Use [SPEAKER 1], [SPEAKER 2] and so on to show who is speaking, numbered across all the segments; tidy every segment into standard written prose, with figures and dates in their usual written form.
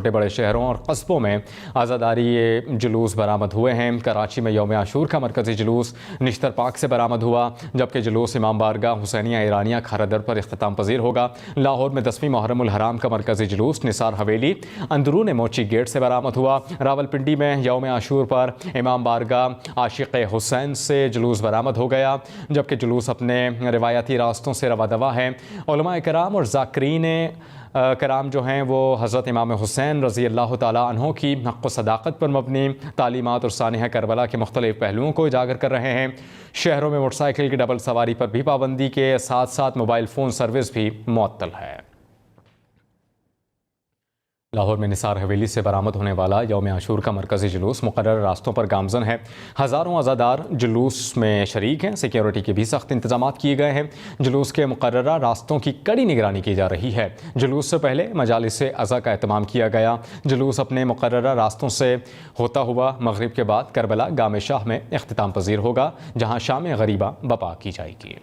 [SPEAKER 1] छोटे बड़े शहरों और कस्बों में आज़ादारी जुलूस बरामद हुए हैं। कराची में यौम आशूर का मरकज़ी जुलूस निश्तर पार्क से बरामद हुआ, जबकि जुलूस इमाम बारगाह हुसैनिया ईरानिया खारादर पर इख्तिताम पजीर होगा। लाहौर में 10वीं मुहर्रम उल हराम का मरकज़ी जुलूस निसार हवेली अंदरून मोची गेट से बरामद हुआ। रावलपिंडी में यौम आशूर पर इमाम बारगाह आशिक़ हुसैन से जुलूस बरामद हो गया, जबकि जुलूस अपने रिवायती रास्तों से रवा दवा है। उलमाए कराम और ज़ाकिरीन कराम जो हैं वो हज़रत इमाम हुसैन रज़ी अल्लाह ताला अन्हो की हक़ व सदाक़त पर मबनी तालीमात और सानिया करबला के मुख्तलिफ़ पहलुओं को उजागर कर रहे हैं। शहरों में मोटरसाइकिल की डबल सवारी पर भी पाबंदी के साथ साथ मोबाइल फ़ोन सर्विस भी मुअत्तल है। लाहौर में निसार हवेली से बरामद होने वाला यौम आशूर का मरकज़ी जुलूस मुक़र्रर रास्तों पर गामज़न है। हज़ारों अज़ादार जुलूस में शरीक हैं। सिक्योरिटी के भी सख्त इंतजाम किए गए हैं। जुलूस के मुक़र्ररा रास्तों की कड़ी निगरानी की जा रही है। जुलूस से पहले मजालिस अज़ा का एहतमाम किया गया। जुलूस अपने मुक़र्ररा रास्तों से होता हुआ मगरिब के बाद करबला गाम शाह में इख्तिताम पजीर होगा, जहाँ शाम गरीबा बपा की जाएगी।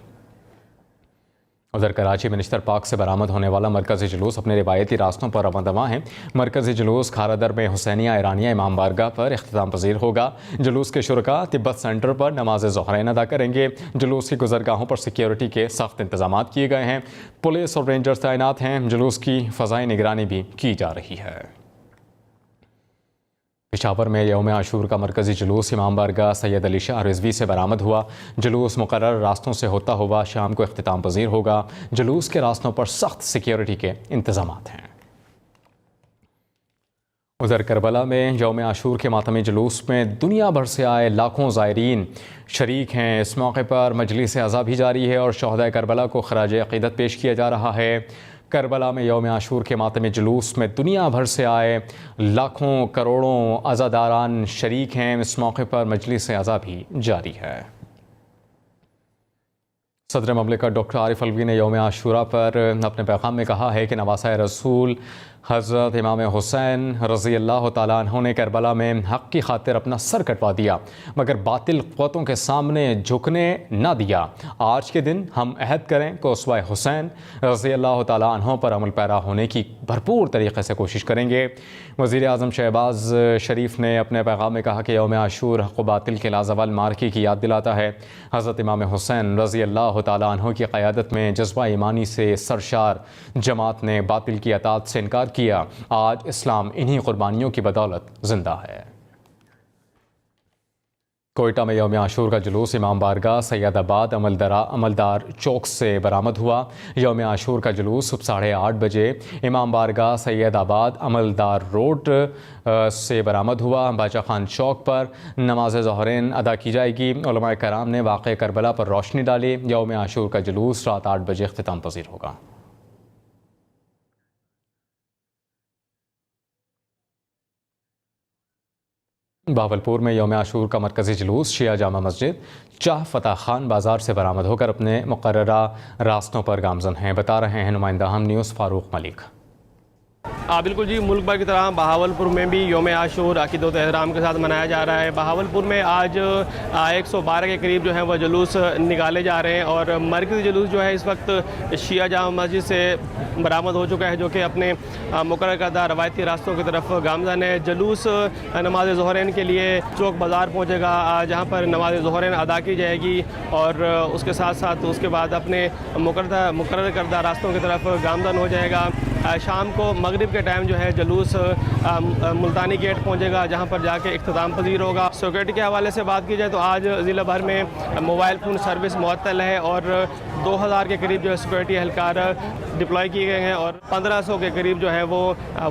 [SPEAKER 1] उधर कराची में निश्तर पार्क से बरामद होने वाला मरकज़ी जुलूस अपने रिवायती रास्तों पर रवां है। मरकज़ी जुलूस खारादर में हुसैनिया ईरानिया इमाम बारगाह पर इख्तिताम पजीर होगा। जुलूस के शुरका तिब्बत सेंटर पर नमाज ज़ोहरैन अदा करेंगे। जुलूस की गुज़रगाहों पर सिक्योरिटी के सख्त इंतजाम किए गए हैं। पुलिस और रेंजर्स तैनात हैं। जुलूस की फ़ज़ाई निगरानी भी की जा रही है। पेशावर में यौम आशूर का मरकज़ी जुलूस इमाम बारगाह सैयद अली शाह रिज़वी से बरामद हुआ। जुलूस मुक़र्रर रास्तों से होता हुआ शाम को इख्तिताम पजीर होगा। जुलूस के रास्तों पर सख्त सिक्योरिटी के इंतजाम हैं। उधर करबला में यौम आशूर के मातमी जुलूस में दुनिया भर से आए लाखों ज़ायरीन शरीक हैं। इस मौके पर मजलिस अज़ा भी जारी है और शहदाए करबला को खराज अक़ीदत पेश किया जा रहा है। करबला में यौम आशूर के मातमी जुलूस में दुनिया भर से आए लाखों करोड़ों अज़ादारान शरीक हैं। इस मौके पर मजलिस अज़ा भी जारी है। सदर ममलिकत डॉक्टर आरिफ अलवी ने यौम आशूरा पर अपने पैगाम में कहा है कि नवासा रसूल हज़रत इमाम हुसैन रज़ी अल्लाह ताला अन्हु ने करबला में हक़ की खातिर अपना सर कटवा दिया, मगर बातिल क़ुव्वतों के सामने झुकने न दिया। आज के दिन हम अहद करें कि उसवा हुसैन रज़ी अल्लाह ताला अन्हु पर अमल पैरा होने की भरपूर तरीक़े से कोशिश करेंगे। वज़ीर आज़म शहबाज शरीफ ने अपने पैगाम में कहा कि यौम आशूर हक़ व बातिल के लाज़वाल मार्के की याद दिलाता है। हज़रत इमाम हुसैन रज़ी अल्लाह ताला अन्हु की क़यादत में जज्बा ईमानी से सरशार जमात ने बातिल की अतात से इनकार किया। आज इस्लाम इन्हीं कुर्बानियों की बदौलत जिंदा है। कोयटा में यौम आशूर का जुलूस इमाम बारगाह सैयदाबाद अमलदार चौक से बरामद हुआ। यौम आशूर का जुलूस सुबह 8:30 बजे इमाम बारगाह सैयदाबाद अमलदार रोड से बरामद हुआ। बाचा खान चौक पर नमाज ज़ोहरैन अदा की जाएगी। उलमाए कराम ने वाक़े करबला पर रोशनी डाली। यौम आशूर का जुलूस रात 8 बजे इख्तिताम पजीर होगा। बावलपुर में यौम आशूर का मरकज़ी जुलूस शिया जामा मस्जिद चाह फ़तह खान बाज़ार से बरामद होकर अपने मुक़र्ररा रास्तों पर गामज़न हैं। बता रहे हैं नुमाइंदा हम न्यूज़ फ़ारूक मलिक।
[SPEAKER 2] बिल्कुल जी, मुल्क भर की तरह बहावलपुर में भी यौम आशूर अक़ीदत व एहतराम के साथ मनाया जा रहा है। बहावलपुर में आज 112 के करीब जो है वह जुलूस निकाले जा रहे हैं और मरकज़ी जुलूस जो है इस वक्त शिया जामा मस्जिद से बरामद हो चुका है, जो कि अपने मुकर्रर करदा रवायती रास्तों की तरफ गामज़न है। जुलूस नमाज ज़ोहरैन के लिए चौक बाज़ार पहुँचेगा, जहाँ पर नमाज ज़ोहरैन अदा की जाएगी और उसके साथ साथ उसके बाद अपने मुकर्रर करदा रास्तों की तरफ गामज़न हो जाएगा। शाम को मगरिब के टाइम जो है जुलूस मुल्तानी गेट पहुंचेगा, जहां पर जाके इख्तिताम पजीर होगा। सिक्योरिटी के हवाले से बात की जाए तो आज ज़िला भर में मोबाइल फ़ोन सर्विस मुअत्तल है और 2000 के करीब जो है सिक्योरिटी एहलकार डिप्लॉय किए गए हैं और 1500 के करीब जो है वो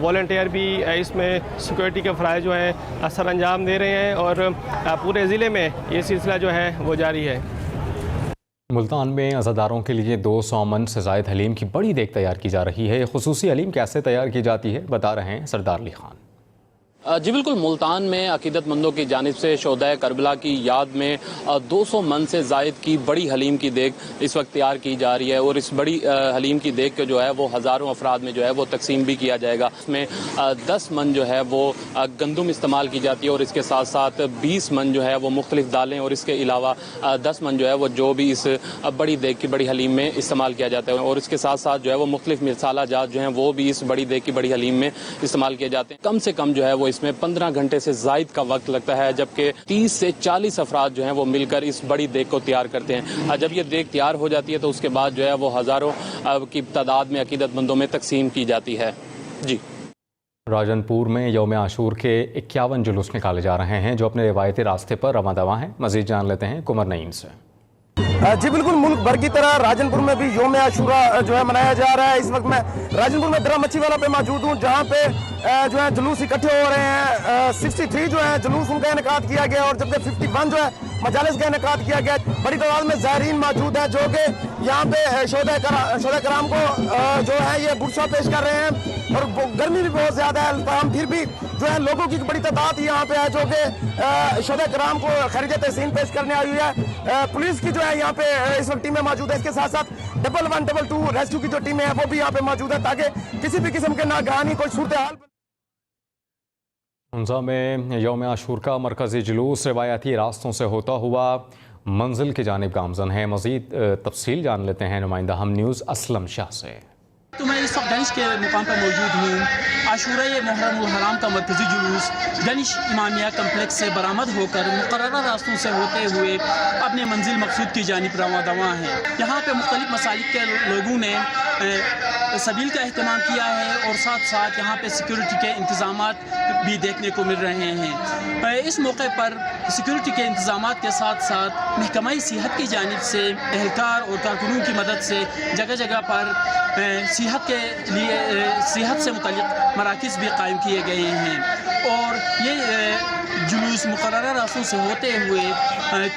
[SPEAKER 2] वॉलंटियर भी इसमें सिक्योरिटी के फ़राइज़ जो हैं सर अंजाम दे रहे हैं और पूरे ज़िले में ये सिलसिला जो है वो जारी है।
[SPEAKER 1] मुल्तान में अज़ादारों के लिए 200 मन से ज़ायद हलीम की बड़ी देग तैयार की जा रही है। खुसूसी हलीम कैसे तैयार की जाती है, बता रहे हैं सरदार अली खान।
[SPEAKER 3] जी बिल्कुल, मुल्तान में अकीदतमंदों की जानिब से शोहदाए करबला की याद में 200 मन से ज़ायद की बड़ी हलीम की देग इस वक्त तैयार की जा रही है और इस बड़ी हलीम की देग को जो है वो हज़ारों अफराद में जो है वो तकसीम भी किया जाएगा। इसमें 10 मन जो है वो गंदम इस्तेमाल की जाती है और इसके साथ साथ 20 मन जो है वो मुख्तलिफ दालें और इसके अलावा 10 मन जो है वो जो भी इस बड़ी देग की बड़ी हलीम में इस्तेमाल किया जाता है और इसके साथ साथ जो है वो मुख्तलिफ मसाला जात जो हैं वो भी इस बड़ी देग की बड़ी हलीम में इस्तेमाल किए जाते हैं। कम से कम जो है वो इसमें 15 घंटे से जायद का वक्त लगता है, जबकि 30 से 40 अफराद जो हैं वो मिलकर इस बड़ी देग को तैयार करते हैं। जब ये देग तैयार हो जाती है तो उसके बाद जो है वो हज़ारों की तादाद में अकीदतमंदों में तकसीम की जाती है। जी,
[SPEAKER 1] राजनपुर में यौम आशूर के 51 जुलूस निकाले जा रहे हैं जो अपने रिवायती रास्ते पर रवां दवा हैं। मजीद जान लेते हैं कुमर नईम से।
[SPEAKER 4] जी बिल्कुल, मुल्क भर की तरह राजनपुर में भी यौम आशूरा जो है मनाया जा रहा है। इस वक्त मैं राजनपुर में दरा मच्छी वाला पे मौजूद हूँ, जहाँ पे जो है जुलूस इकट्ठे हो रहे हैं। 63 जो है जुलूस उनका इनेकाद किया गया और जबकि 51 जो है मजालिस का इनेकाद किया गया। बड़ी तादाद में ज़ायरीन मौजूद है जो कि यहाँ पे शोहदा कराम को जो है ये बुरशा पेश कर रहे हैं और गर्मी भी बहुत ज़्यादा है, तमाम फिर भी जो है लोगों की बड़ी तादाद यहाँ पे है जो कि शोहदा कराम को खरीद तहसीन पेश करने आई हुई है। पुलिस की जो है यहाँ पे इस वक्त टीमें मौजूद है। इसके साथ साथ 111, 122 रेस्क्यू की जो टीमें हैं वो भी यहाँ पे मौजूद है ताकि किसी भी किस्म के नागहानी कोई सूरत हाल।
[SPEAKER 1] हुंजा में यौम आशूर का मरकज़ी जुलूस रिवायती रास्तों से होता हुआ मंजिल की जानिब गामज़न है। मज़ीद तफसील जान लेते हैं नुमाइंदा हम न्यूज़ असलम शाह से।
[SPEAKER 5] तो मैं इस वक्त गनिश के मुकाम पर मौजूद हूँ। आशूरा मुहर्रमुल हराम का मरकज़ी जुलूस गनिश इमामिया कम्प्लेक्स से बरामद होकर मुकर्रर रास्तों से होते हुए अपने मंजिल मकसूद की जानिब रवां दवा है। यहाँ पे मुख्तलिफ मसालिक के लोगों ने सबील का अहतमाम किया है और साथ साथ यहाँ पे सिक्योरिटी के इंतज़ामात भी देखने को मिल रहे हैं। इस मौके पर सिक्योरिटी के इंतज़ामात के साथ साथ महकमा सेहत की जानिब से एहलकार और कारकुनों की मदद से जगह जगह पर सेहत के लिए सेहत से मुतल्लिक़ मराकिज़ भी कायम किए गए हैं और ये जुलूस मुकर्रर रास्तों से होते हुए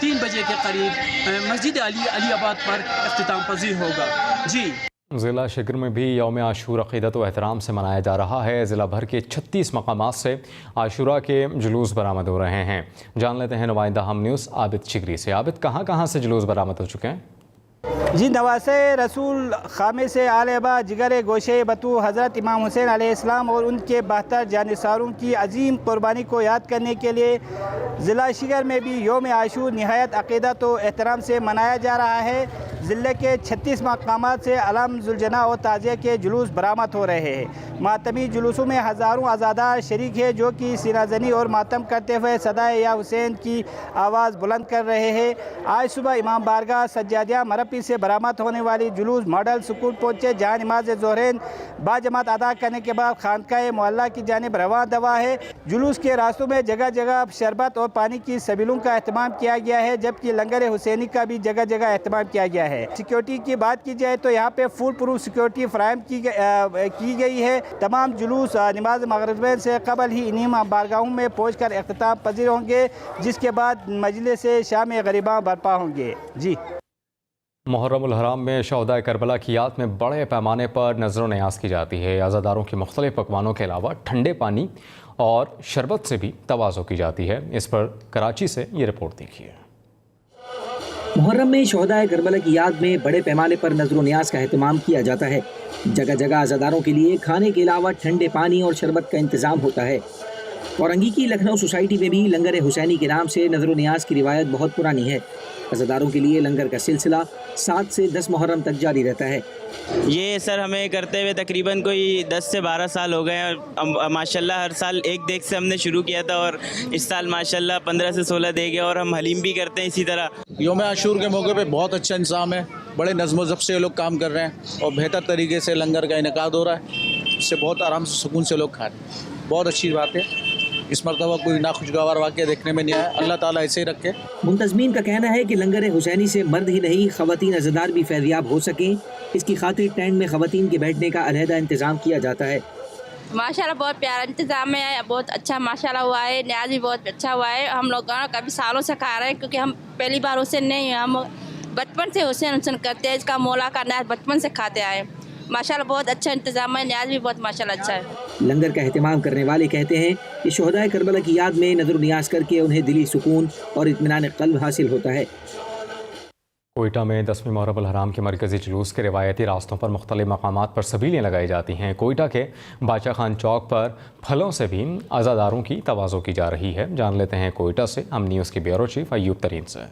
[SPEAKER 5] 3 बजे के करीब मस्जिद अलीआबाद पर इख्तिताम पज़ीर होगा। जी,
[SPEAKER 1] ज़िला शिकर में भी यौम आशूर अक़ीदत व एहतराम से मनाया जा रहा है। ज़िला भर के 36 मकामात से आशूरा के जुलूस बरामद हो रहे हैं। जान लेते हैं नुमाइंदा हम न्यूज़ आबिद शिकरी से। आबिद, कहाँ कहाँ से जुलूस बरामद हो चुके हैं?
[SPEAKER 6] जी, नवासे रसूल खामे से आलेबा जिगर गोशे बतू हज़रत इमाम हुसैन अलैहिस्सलाम और उनके 72 जानिसारों की अजीम कुर्बानी को याद करने के लिए ज़िला शिकर में भी यौम आशूर नहायत अक़ीदत व एहतराम से मनाया जा रहा है। ज़िले के 36 मकामात से अलम जुलजना और ताज़िया के जुलूस बरामद हो रहे हैं। मातमी जुलूसों में हज़ारों आज़ादार शरीक है जो कि सीनाजनी और मातम करते हुए सदाए या हुसैन की आवाज़ बुलंद कर रहे हैं। आज सुबह इमाम बारगाह सज्जादिया मरपी से बरामद होने वाली जुलूस मॉडल स्कूल पहुँचे, जहाँ नमाज ज़ोहरैन बाजमात अदा करने के बाद खानकाए मोहल्ला की जानिब रवां दवा है। जुलूस के रास्तों में जगह जगह शरबत और पानी की सबीलों का अहतमाम किया गया है, जबकि लंगर हुसैनी का भी जगह जगह अहतमाम किया गया है। सिक्योरिटी की बात की जाए तो यहाँ पे फुल प्रूफ सिक्योरिटी फ्राहम की गई है। तमाम जुलूस नमाज मगरिब से कबल ही इन्हीं बारगाहों में पहुँचकर इख्तिताम पज़ीर होंगे, जिसके बाद मजलिस शाम गरीबा बर्पा होंगे। जी,
[SPEAKER 1] मुहर्रमुल हराम में शोहदाए करबला की याद में बड़े पैमाने पर नज़र न्याज की जाती है। अज़ादारों की मुख्तलिफ पकवानों के अलावा ठंडे पानी और शरबत से भी तवाज़ो की जाती है। इस पर कराची से ये रिपोर्ट देखिए।
[SPEAKER 7] मुहर्रम में शोहदाए करबला की याद में बड़े पैमाने पर नज़र न्याज का एहतमाम किया जाता है। जगह जगह अज़ादारों के लिए खाने के अलावा ठंडे पानी और शरबत का इंतज़ाम होता है। औरंगी की लखनऊ सोसाइटी में भी लंगर हुसैनी के नाम से नज़र न्याज की रिवायत बहुत पुरानी है। अज़ादारों के लिए लंगर का सिलसिला 7 से 10 मुहर्रम तक जारी रहता है।
[SPEAKER 8] ये सर हमें करते हुए तकरीबन कोई 10 से 12 साल हो गए और माशाल्लाह हर साल एक देग से हमने शुरू किया था और इस साल माशाल्लाह 15 से 16 देग है और हम हलीम भी करते हैं। इसी तरह
[SPEAKER 9] यौम आशूर के मौके पे बहुत अच्छा इंतज़ाम है, बड़े नज़्म ज़ब्त से लोग काम कर रहे हैं और बेहतर तरीके से लंगर का इनेकाद हो रहा है। इससे बहुत आराम से सुकून से लोग खा रहे हैं। बहुत अच्छी बात है। इस मरतबा कोई नाखुशगवार वाक़या देखने में नहीं आया। अल्लाह ताला ऐसे ही रखे।
[SPEAKER 7] मुंतज़मीन का कहना है कि लंगर हुसैनी से मर्द ही नहीं ख़वातीन अज़ादार भी फैज़याब हो सकें, इसकी खातिर टेंट में ख़वातीन के बैठने का अलहदा इंतज़ाम किया जाता है।
[SPEAKER 10] माशाल्लाह बहुत प्यारा इंतज़ाम है, बहुत अच्छा माशाल्लाह हुआ है। न्याज भी बहुत अच्छा हुआ है। हम लोग कभी सालों से खा रहे हैं क्योंकि हम पहली बार हुसैन नहीं, हम बचपन से हुसैन करते हैं। इसका मौला का न्याज बचपन से खाते आए। माशाल्लाह बहुत अच्छा इंतजाम है, न्याज भी बहुत माशाल्लाह अच्छा है।
[SPEAKER 7] लंगर का एहतमाम करने वाले कहते हैं कि शोहदाए करबला की याद में नजर नियाज करके उन्हें दिली सुकून और इत्मीनान क़ल्ब हासिल होता है।
[SPEAKER 1] कोयटा में 10वीं मुहर्रम अल हराम के मरकज़ी जुलूस के रिवायती रास्तों पर मुख्तलिफ मकामात पर सबीलें लगाई जाती हैं। कोयटा के बादशाह खान चौक पर फलों से भी अज़ादारों की तवाज़ो की जा रही है। जान लेते हैं कोयटा से हम न्यूज़ के ब्यूरो चीफ अयूब तरीन से।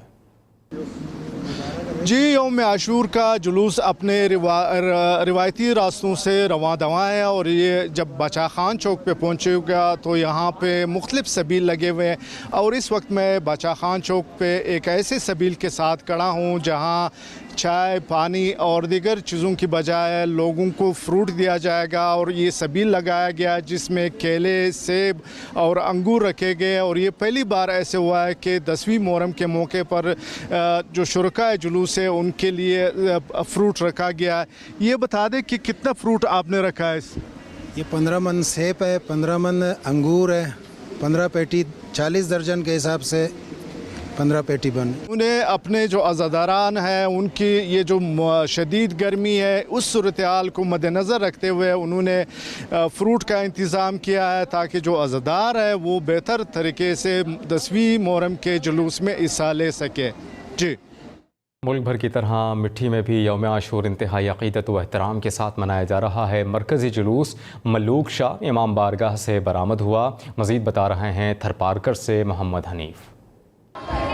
[SPEAKER 11] जी, यौम आशूर का जुलूस अपने रिवायती रास्तों से रवां दवां है और ये जब बादशाह खान चौक पे पहुँचेगा तो यहाँ पे मुख्तलिफ सबील लगे हुए हैं और इस वक्त मैं बादशाह खान चौक पे एक ऐसे सबील के साथ खड़ा हूँ जहाँ चाय, पानी और दीगर चीज़ों की बजाय लोगों को फ्रूट दिया जाएगा और ये सबील लगाया गया जिसमें केले, सेब और अंगूर रखे गए और ये पहली बार ऐसे हुआ है कि 10वीं मुहर्रम के मौके पर जो शुरका जुलूस है उनके लिए फ्रूट रखा गया है। ये बता दें कि कितना फ्रूट आपने रखा है?
[SPEAKER 12] ये 15 मन सेब है, 15 मन अंगूर है, 15 पेटी 40 दर्जन के हिसाब से 15 पेटी बन।
[SPEAKER 11] उन्हें अपने जो अज़ादारान हैं उनकी ये जो शदीद गर्मी है उस सूरत हाल को मद्देनज़र रखते हुए उन्होंने फ्रूट का इंतज़ाम किया है ताकि जो अज़ादार है वो बेहतर तरीके से 10वीं मुहर्रम के जुलूस में हिस्सा ले सके। जी,
[SPEAKER 1] मुल्क भर की तरह मिट्टी में भी यौम आशूर इंतहाई अक़ीदत व एहतराम के साथ मनाया जा रहा है। मरकज़ी जुलूस मलूक शाह इमाम बारगाह से बरामद हुआ। मज़ीद बता रहे हैं थरपारकर से मोहम्मद हनीफ।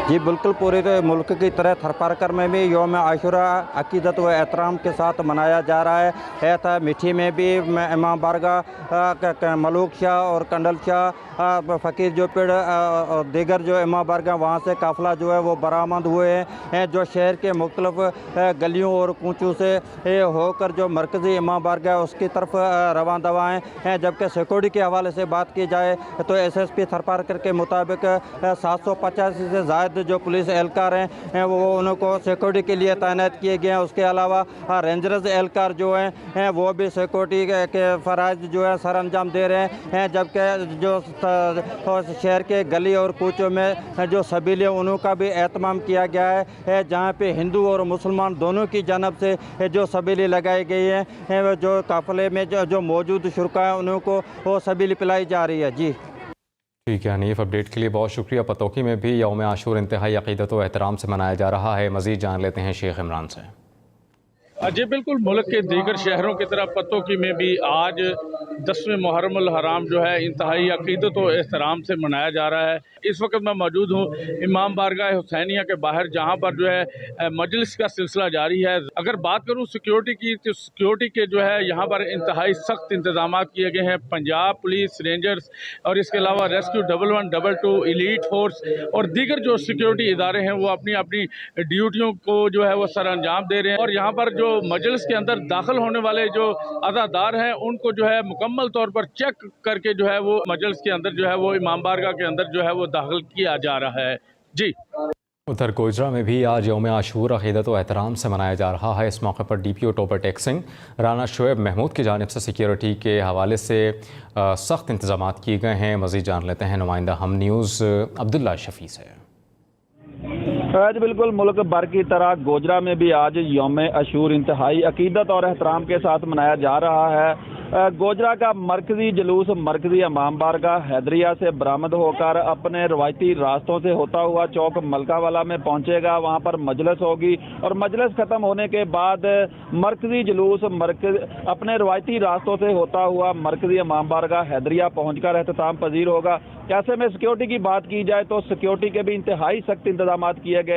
[SPEAKER 13] जी बिल्कुल, पूरे मुल्क की तरह थरपारकर में भी यौम आशूरा अक़ीदत व एहतराम के साथ मनाया जा रहा है। था मिठी में भी इमाम बारगाह मलूक शाह और कंडल शाह फ़कीर जो पेड़ और दीगर जो इमाम बारगाह वहाँ से काफ़िला जो है वो बरामद हुए हैं जो शहर के मुख्तलिफ गलियों और कूचों से होकर जो मरकज़ी इमाम बारगाह उसकी तरफ रवां दवा हैं। जबकि सिक्योरिटी के हवाले से बात की जाए तो SSP थरपारकर के मुताबिक 785 से ज़ायद जो पुलिस एहलकार हैं वो उनको सिक्योरिटी के लिए तैनात किए गए हैं। उसके अलावा रेंजर्स एहलकार जो हैं वो भी सिक्योरिटी के फ़राइज़ जो है सर अंजाम दे रहे हैं। जबकि जो शहर के गली और कूचों में जो सबीलें उनका भी एहतमाम किया गया है जहाँ पे हिंदू और मुसलमान दोनों की जानब से जो सबीलें लगाई गई हैं जो काफ़िले में जो मौजूद शुरका है उनको वो सबीलें पिलाई जा रही है। जी
[SPEAKER 1] ठीक है हनीफ, अपडेट के लिए बहुत शुक्रिया। पतौकी में भी यौम आशूर इंतहाई अक़ीदत व एहतराम से मनाया जा रहा है। मज़ीद जान लेते हैं शेख इमरान से।
[SPEAKER 14] जी बिल्कुल, मुल्क के दीगर शहरों की तरह पतौकी में भी आज 10वें मुहर्रम अल हराम जो है इंतहाई अक़ीदत व एहतराम से मनाया जा रहा है। इस वक्त मैं मौजूद हूँ इमाम बारगाह हुसैनिया के बाहर जहाँ पर जो है मजलिस का सिलसिला जारी है। अगर बात करूँ सिक्योरिटी की तो सिक्योरिटी के जो है यहाँ पर इंतहाई सख्त इंतजाम किए गए हैं। पंजाब पुलिस, रेंजर्स और इसके अलावा रेस्क्यू 112, एलीट फोर्स और दीगर जो सिक्योरिटी इदारे हैं वो अपनी अपनी ड्यूटियों को जो है वो सर अंजाम दे रहे हैं। और यहाँ पर जो मजलिस के अंदर दाखिल होने वाले जो अज़ादार हैं उनको जो है मुकम्मल तौर पर चेक करके जो है वो मजलिस के अंदर जो है वो इमाम बारगाह के अंदर जो है वो दाखिल किया जा रहा है। जी,
[SPEAKER 1] उधर गोजरा में भी आज यौम आशूर अक़ीदत व एहतराम से मनाया जा रहा है। इस मौके पर DPO टोपर टेक्सिंग राना शोएब महमूद की जानिब से सिक्योरिटी के हवाले से सख्त इंतजाम किए गए हैं। मज़ीद जान लेते हैं नुमाइंदा हम न्यूज़ अब्दुल्ला शफ़ी से।
[SPEAKER 15] आज बिल्कुल मुल्क भर की तरह गोजरा में भी आज यौम आशूर इंतहाई अक़ीदत और एहतराम के साथ मनाया जा रहा है। गोजरा का मरकज़ी जुलूस मरकज़ी इमाम बारगाह हैदरिया से बरामद होकर अपने रवायती रास्तों से होता हुआ चौक मलकावाला में पहुंचेगा। वहां पर मजलिस होगी और मजलिस ख़त्म होने के बाद मरकज़ी जुलूस अपने रवायती रास्तों से होता हुआ मरकज़ी इमाम बारगाह हैदरिया पहुंचकर एहतमाम पजीर होगा। कैसे में सिक्योरिटी की बात की जाए तो सिक्योरिटी के भी इंतहाई सख्त इंतजाम किए गए।